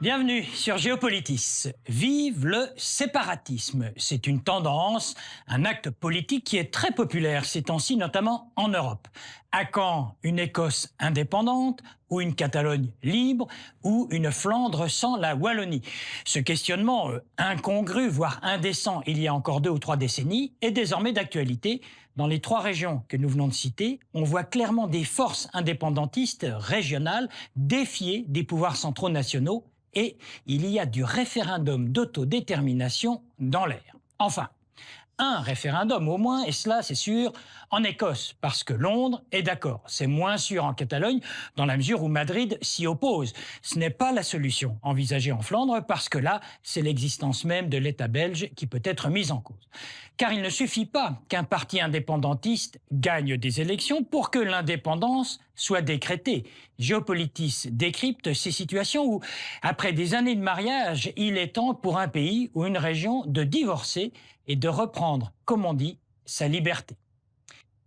Bienvenue sur Géopolitis. Vive le séparatisme. C'est une tendance, un acte politique qui est très populaire ces temps-ci, notamment en Europe. À quand une Écosse indépendante, ou une Catalogne libre, ou une Flandre sans la Wallonie? Ce questionnement incongru, voire indécent, il y a encore 2 ou 3 décennies, est désormais d'actualité. Dans les 3 régions que nous venons de citer, on voit clairement des forces indépendantistes régionales défier des pouvoirs centraux nationaux, et il y a du référendum d'autodétermination dans l'air. Enfin, un référendum au moins, et cela c'est sûr, en Écosse, parce que Londres est d'accord. C'est moins sûr en Catalogne, dans la mesure où Madrid s'y oppose. Ce n'est pas la solution envisagée en Flandre, parce que là, c'est l'existence même de l'État belge qui peut être mise en cause. Car il ne suffit pas qu'un parti indépendantiste gagne des élections pour que l'indépendance soit décrétée. Géopolitis décrypte ces situations où, après des années de mariage, il est temps pour un pays ou une région de divorcer et de reprendre, comme on dit, sa liberté.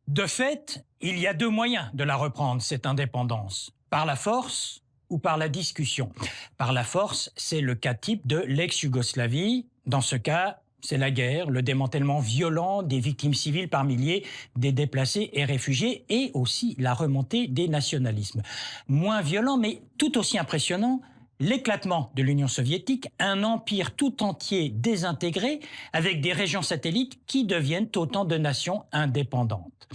De fait, il y a 2 moyens de la reprendre, cette indépendance. Par la force ou par la discussion. Par la force, c'est le cas type de l'ex-Yougoslavie. Dans ce cas, c'est la guerre, le démantèlement violent des victimes civiles par milliers, des déplacés et réfugiés, et aussi la remontée des nationalismes. Moins violent, mais tout aussi impressionnant, l'éclatement de l'Union soviétique, un empire tout entier désintégré, avec des régions satellites qui deviennent autant de nations indépendantes.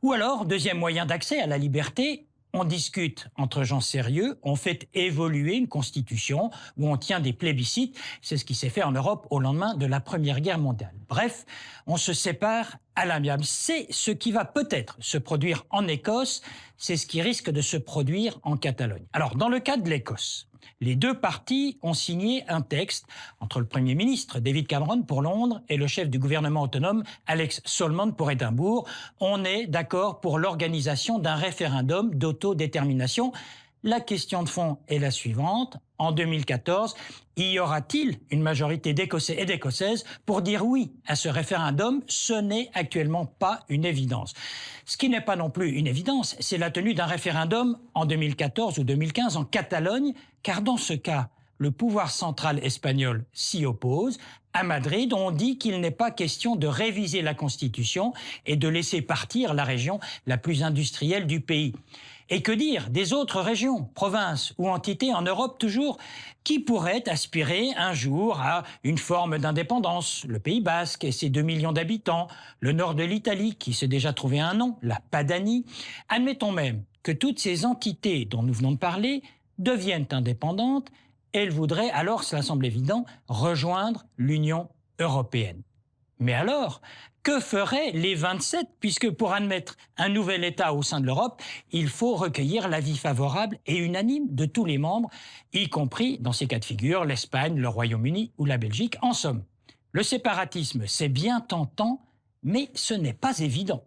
Ou alors, deuxième moyen d'accès à la liberté, on discute entre gens sérieux, on fait évoluer une constitution où on tient des plébiscites. C'est ce qui s'est fait en Europe au lendemain de la Première Guerre mondiale. Bref, on se sépare à l'amiable. C'est ce qui va peut-être se produire en Écosse, c'est ce qui risque de se produire en Catalogne. Alors, dans le cas de l'Écosse, les 2 partis ont signé un texte entre le Premier ministre David Cameron pour Londres et le chef du gouvernement autonome Alex Salmond pour Édimbourg. On est d'accord pour l'organisation d'un référendum d'autodétermination. La question de fond est la suivante. En 2014, y aura-t-il une majorité d'Écossais et d'Écossaises pour dire oui à ce référendum? Ce n'est actuellement pas une évidence. Ce qui n'est pas non plus une évidence, c'est la tenue d'un référendum en 2014 ou 2015 en Catalogne, car dans ce cas, le pouvoir central espagnol s'y oppose. À Madrid, on dit qu'il n'est pas question de réviser la Constitution et de laisser partir la région la plus industrielle du pays. Et que dire des autres régions, provinces ou entités en Europe toujours, qui pourraient aspirer un jour à une forme d'indépendance? Le Pays Basque et ses 2 millions d'habitants, le nord de l'Italie qui s'est déjà trouvé un nom, la Padanie. Admettons même que toutes ces entités dont nous venons de parler deviennent indépendantes. Elle voudrait alors, cela semble évident, rejoindre l'Union européenne. Mais alors, que feraient les 27 puisque pour admettre un nouvel État au sein de l'Europe, il faut recueillir l'avis favorable et unanime de tous les membres, y compris, dans ces cas de figure, l'Espagne, le Royaume-Uni ou la Belgique. En somme, le séparatisme, c'est bien tentant, mais ce n'est pas évident.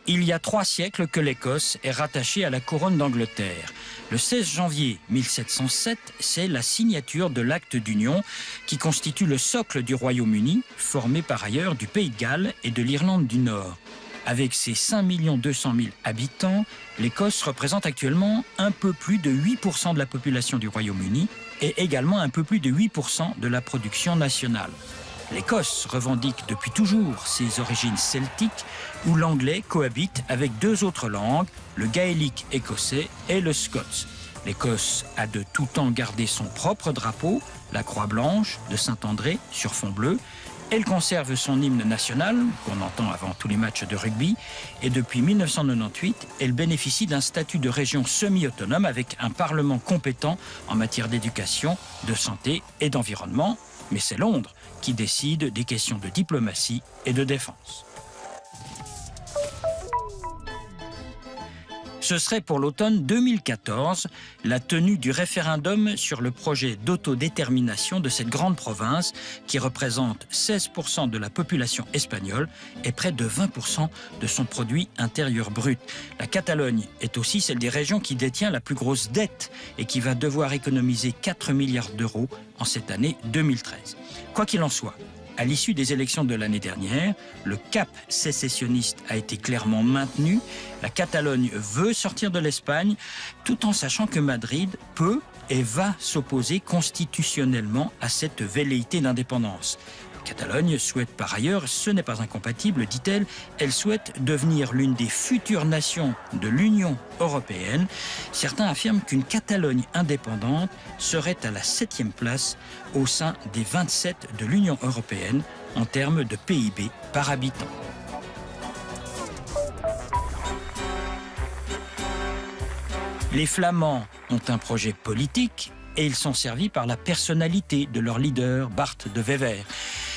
Il y a 3 siècles que l'Écosse est rattachée à la couronne d'Angleterre. Le 16 janvier 1707, c'est la signature de l'acte d'union qui constitue le socle du Royaume-Uni, formé par ailleurs du Pays de Galles et de l'Irlande du Nord. Avec ses 5 200 000 habitants, l'Écosse représente actuellement un peu plus de 8% de la population du Royaume-Uni et également un peu plus de 8% de la production nationale. L'Écosse revendique depuis toujours ses origines celtiques où l'anglais cohabite avec 2 autres langues, le gaélique écossais et le scots. L'Écosse a de tout temps gardé son propre drapeau, la croix blanche de Saint-André sur fond bleu. Elle conserve son hymne national, qu'on entend avant tous les matchs de rugby, et depuis 1998, elle bénéficie d'un statut de région semi-autonome avec un parlement compétent en matière d'éducation, de santé et d'environnement. Mais c'est Londres qui décide des questions de diplomatie et de défense. Ce serait pour l'automne 2014 la tenue du référendum sur le projet d'autodétermination de cette grande province qui représente 16% de la population espagnole et près de 20% de son produit intérieur brut. La Catalogne est aussi celle des régions qui détient la plus grosse dette et qui va devoir économiser 4 milliards d'euros en cette année 2013. Quoi qu'il en soit, À l'issue des élections de l'année dernière, le cap sécessionniste a été clairement maintenu. La Catalogne veut sortir de l'Espagne, tout en sachant que Madrid peut et va s'opposer constitutionnellement à cette velléité d'indépendance. La Catalogne souhaite par ailleurs, ce n'est pas incompatible, dit-elle, elle souhaite devenir l'une des futures nations de l'Union européenne. Certains affirment qu'une Catalogne indépendante serait à la 7e place au sein des 27 de l'Union européenne en termes de PIB par habitant. Les Flamands ont un projet politique et ils sont servis par la personnalité de leur leader, Bart de Wever.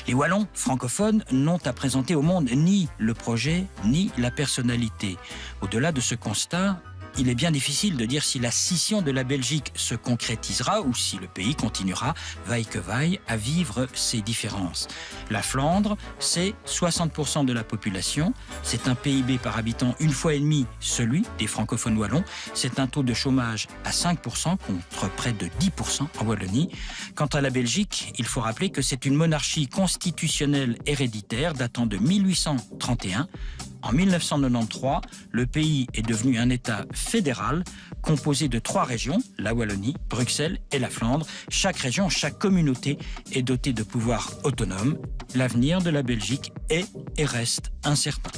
Les Wallons francophones n'ont à présenter au monde ni le projet, ni la personnalité. Au-delà de ce constat, il est bien difficile de dire si la scission de la Belgique se concrétisera ou si le pays continuera, vaille que vaille, à vivre ces différences. La Flandre, c'est 60% de la population, c'est un PIB par habitant une fois et demi celui des francophones wallons, c'est un taux de chômage à 5% contre près de 10% en Wallonie. Quant à la Belgique, il faut rappeler que c'est une monarchie constitutionnelle héréditaire datant de 1831. En 1993, le pays est devenu un État fédéral composé de 3 régions, la Wallonie, Bruxelles et la Flandre. Chaque région, chaque communauté est dotée de pouvoirs autonomes. L'avenir de la Belgique est et reste incertain.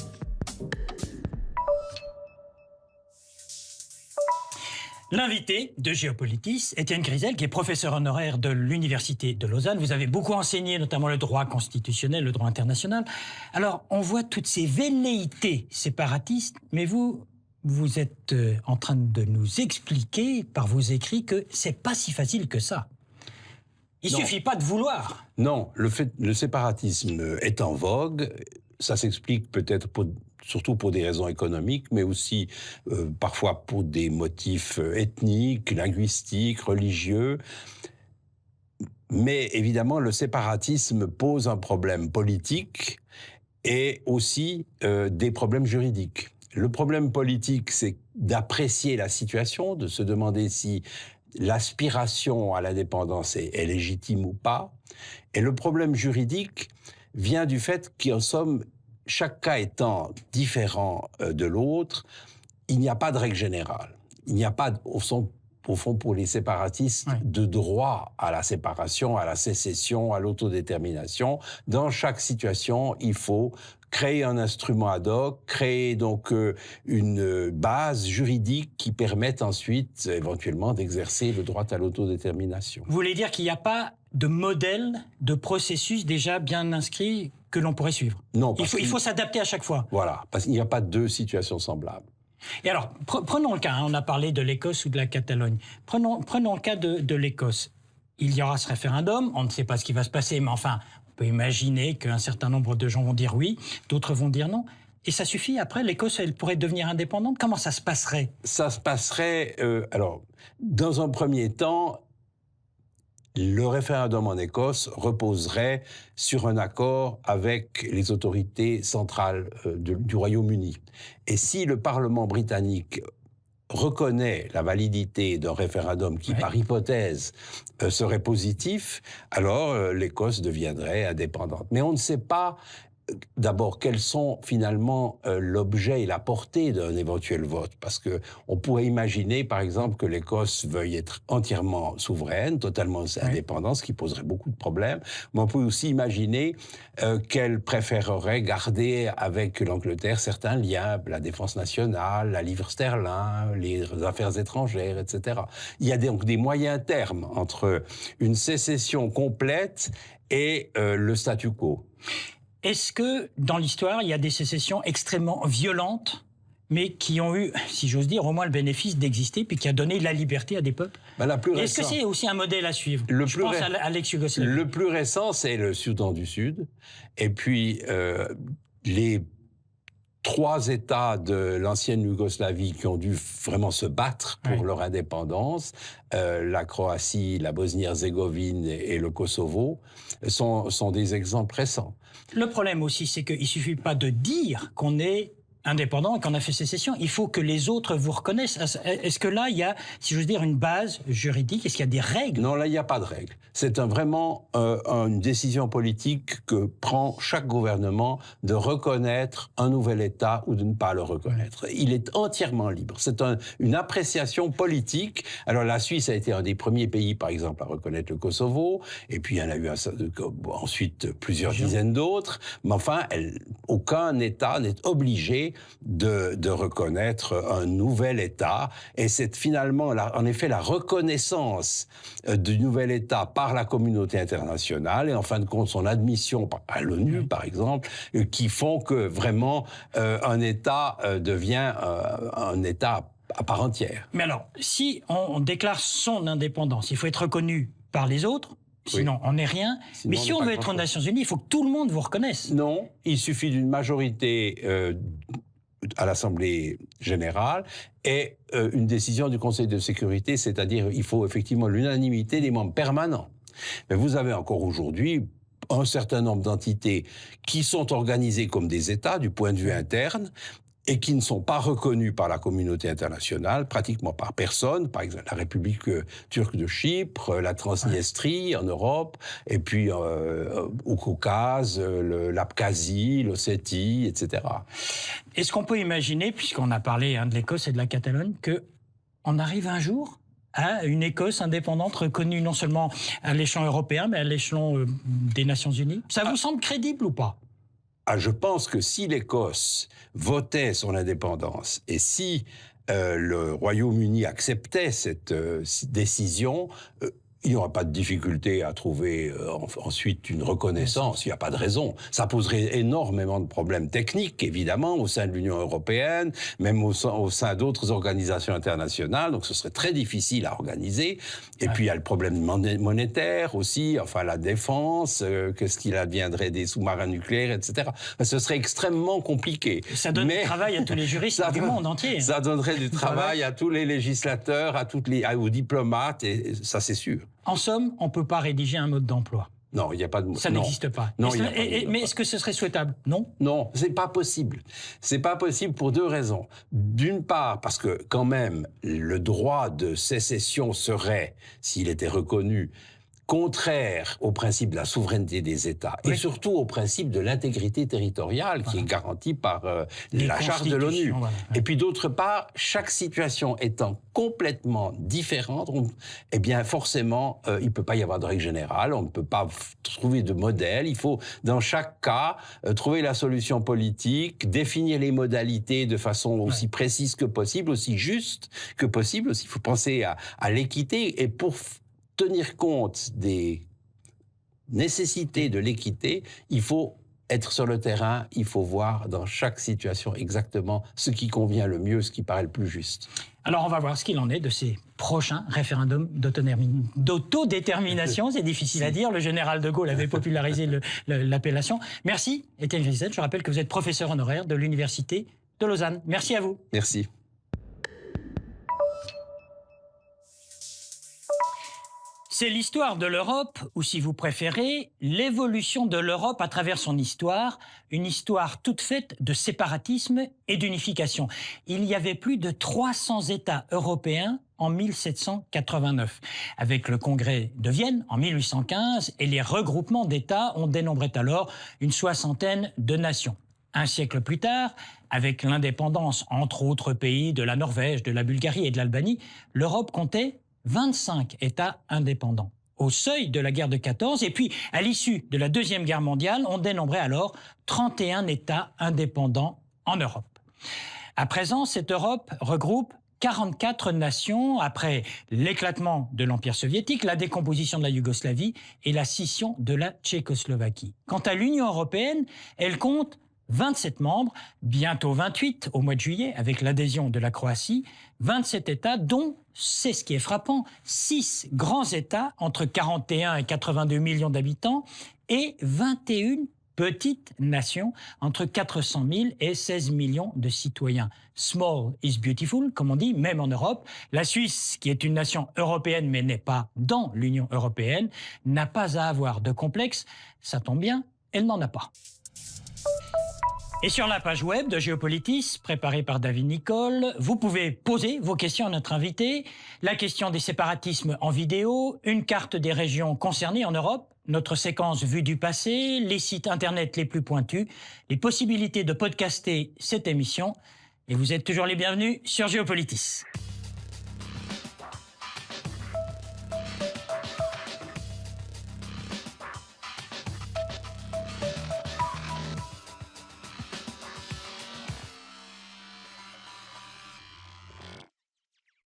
L'invité de Géopolitis, Étienne Grisel, qui est professeur honoraire de l'Université de Lausanne. Vous avez beaucoup enseigné, notamment le droit constitutionnel, le droit international. Alors, on voit toutes ces velléités séparatistes, mais vous êtes en train de nous expliquer par vos écrits que c'est pas si facile que ça. Il suffit pas de vouloir. Non, le séparatisme est en vogue. Ça s'explique peut-être surtout pour des raisons économiques, mais aussi parfois pour des motifs ethniques, linguistiques, religieux. Mais évidemment, le séparatisme pose un problème politique et aussi des problèmes juridiques. Le problème politique, c'est d'apprécier la situation, de se demander si l'aspiration à l'indépendance est légitime ou pas. Et le problème juridique vient du fait qu'en somme, chaque cas étant différent de l'autre, il n'y a pas de règle générale. Il n'y a pas, au fond, pour les séparatistes, de droit à la séparation, à la sécession, à l'autodétermination. Dans chaque situation, il faut créer un instrument ad hoc, créer donc une base juridique qui permette ensuite, éventuellement, d'exercer le droit à l'autodétermination. Vous voulez dire qu'il n'y a pas de modèle, de processus déjà bien inscrit que l'on pourrait suivre? Non. Il faut s'adapter à chaque fois. Voilà, parce qu'il n'y a pas 2 situations semblables. Et alors, prenons le cas, on a parlé de l'Écosse ou de la Catalogne. Prenons le cas de l'Écosse. Il y aura ce référendum, on ne sait pas ce qui va se passer, mais enfin, on peut imaginer qu'un certain nombre de gens vont dire oui, d'autres vont dire non. Et ça suffit, après, l'Écosse, elle pourrait devenir indépendante? Comment ça se passerait? Ça se passerait, alors, dans un premier temps, le référendum en Écosse reposerait sur un accord avec les autorités centrales du Royaume-Uni. Et si le Parlement britannique reconnaît la validité d'un référendum qui, par hypothèse, serait positif, alors l'Écosse deviendrait indépendante. Mais on ne sait pas d'abord quels sont finalement l'objet et la portée d'un éventuel vote, parce que on pourrait imaginer par exemple que l'Écosse veuille être entièrement souveraine, totalement indépendante, ce qui poserait beaucoup de problèmes, mais on peut aussi imaginer qu'elle préférerait garder avec l'Angleterre certains liens, la défense nationale, la livre sterling, les affaires étrangères, etc. Il y a donc des moyens termes entre une sécession complète et le statu quo. Est-ce que, dans l'histoire, il y a des sécessions extrêmement violentes, mais qui ont eu, si j'ose dire, au moins le bénéfice d'exister, puis qui a donné la liberté à des peuples? Est-ce que c'est aussi un modèle à suivre? Je pense à l'ex-Yougoslavie. Le plus récent, c'est le Soudan du Sud. Et puis, les 3 États de l'ancienne Yougoslavie qui ont dû vraiment se battre pour leur indépendance, la Croatie, la Bosnie-Herzégovine et le Kosovo, sont des exemples récents. Le problème aussi, c'est qu'il ne suffit pas de dire qu'on est indépendant et qu'on a fait sécession, il faut que les autres vous reconnaissent. Est-ce que là, il y a, si j'ose dire, une base juridique? Est-ce qu'il y a des règles? Non, là, il n'y a pas de règles. C'est vraiment une décision politique que prend chaque gouvernement de reconnaître un nouvel État ou de ne pas le reconnaître. Il est entièrement libre. C'est une appréciation politique. Alors, la Suisse a été un des premiers pays, par exemple, à reconnaître le Kosovo, et puis il y en a eu ensuite plusieurs dizaines d'autres. Mais enfin, aucun État n'est obligé de reconnaître un nouvel État. Et c'est finalement, en effet, la reconnaissance du nouvel État par la communauté internationale et en fin de compte son admission à l'ONU, par exemple, qui font que vraiment un État devient un État à part entière. Mais alors, si on déclare son indépendance, il faut être reconnu par les autres. Sinon, on n'est rien. Sinon, mais si on veut être aux Nations Unies, il faut que tout le monde vous reconnaisse. Non, il suffit d'une majorité à l'Assemblée générale et une décision du Conseil de sécurité, c'est-à-dire il faut effectivement l'unanimité des membres permanents. Mais vous avez encore aujourd'hui un certain nombre d'entités qui sont organisées comme des États du point de vue interne, et qui ne sont pas reconnus par la communauté internationale, pratiquement par personne, par exemple la République turque de Chypre, la Transnistrie en Europe, et puis au Caucase, l'Abkhazie, l'Ossétie, etc. Est-ce qu'on peut imaginer, puisqu'on a parlé de l'Écosse et de la Catalogne, qu'on arrive un jour à une Écosse indépendante reconnue non seulement à l'échelon européen, mais à l'échelon des Nations Unies? Ça vous semble crédible ou pas? Je pense que si l'Écosse votait son indépendance et si le Royaume-Uni acceptait cette décision, il n'y aura pas de difficulté à trouver ensuite une reconnaissance. Il n'y a pas de raison. Ça poserait énormément de problèmes techniques, évidemment, au sein de l'Union européenne, même au sein d'autres organisations internationales. Donc, ce serait très difficile à organiser. Et puis, il y a le problème monétaire aussi, enfin, la défense, qu'est-ce qu'il adviendrait des sous-marins nucléaires, etc. Ce serait extrêmement compliqué. Ça donne du travail à tous les juristes du monde entier. Ça donnerait du travail à tous les législateurs, aux diplomates, et ça, c'est sûr. En somme, on ne peut pas rédiger un mode d'emploi. Non, il n'y a pas de mode. Ça n'existe pas. Non, mais est-ce que ce serait souhaitable? Non. Non, c'est pas possible. C'est pas possible pour deux raisons. D'une part, parce que quand même, le droit de sécession serait, s'il était reconnu, contraire au principe de la souveraineté des États et surtout au principe de l'intégrité territoriale qui est garantie par la charte de l'ONU. Et puis d'autre part, chaque situation étant complètement différente, eh bien forcément, il ne peut pas y avoir de règle générale, on ne peut pas trouver de modèle, il faut dans chaque cas trouver la solution politique, définir les modalités de façon aussi précise que possible, aussi juste que possible, aussi il faut penser à l'équité et pour tenir compte des nécessités de l'équité, il faut être sur le terrain, il faut voir dans chaque situation exactement ce qui convient le mieux, ce qui paraît le plus juste. Alors on va voir ce qu'il en est de ces prochains référendums d'autodétermination. C'est difficile à dire, le général de Gaulle avait popularisé l'appellation. Merci Étienne Grissel, je rappelle que vous êtes professeur honoraire de l'Université de Lausanne. Merci à vous. Merci. C'est l'histoire de l'Europe, ou si vous préférez, l'évolution de l'Europe à travers son histoire, une histoire toute faite de séparatisme et d'unification. Il y avait plus de 300 États européens en 1789. Avec le Congrès de Vienne en 1815 et les regroupements d'États, on dénombrait alors une soixantaine de nations. Un siècle plus tard, avec l'indépendance entre autres pays de la Norvège, de la Bulgarie et de l'Albanie, l'Europe comptait 25 États indépendants. Au seuil de la guerre de 14, et puis à l'issue de la Deuxième Guerre mondiale, on dénombrait alors 31 États indépendants en Europe. À présent, cette Europe regroupe 44 nations après l'éclatement de l'Empire soviétique, la décomposition de la Yougoslavie et la scission de la Tchécoslovaquie. Quant à l'Union européenne, elle compte 27 membres, bientôt 28 au mois de juillet avec l'adhésion de la Croatie, 27 États dont, c'est ce qui est frappant, 6 grands États entre 41 et 82 millions d'habitants et 21 petites nations entre 400 000 et 16 millions de citoyens. Small is beautiful, comme on dit, même en Europe. La Suisse, qui est une nation européenne mais n'est pas dans l'Union européenne, n'a pas à avoir de complexe. Ça tombe bien, elle n'en a pas. Et sur la page web de Géopolitis, préparée par David Nicole, vous pouvez poser vos questions à notre invité. La question des séparatismes en vidéo, une carte des régions concernées en Europe, notre séquence vue du passé, les sites internet les plus pointus, les possibilités de podcaster cette émission. Et vous êtes toujours les bienvenus sur Géopolitis.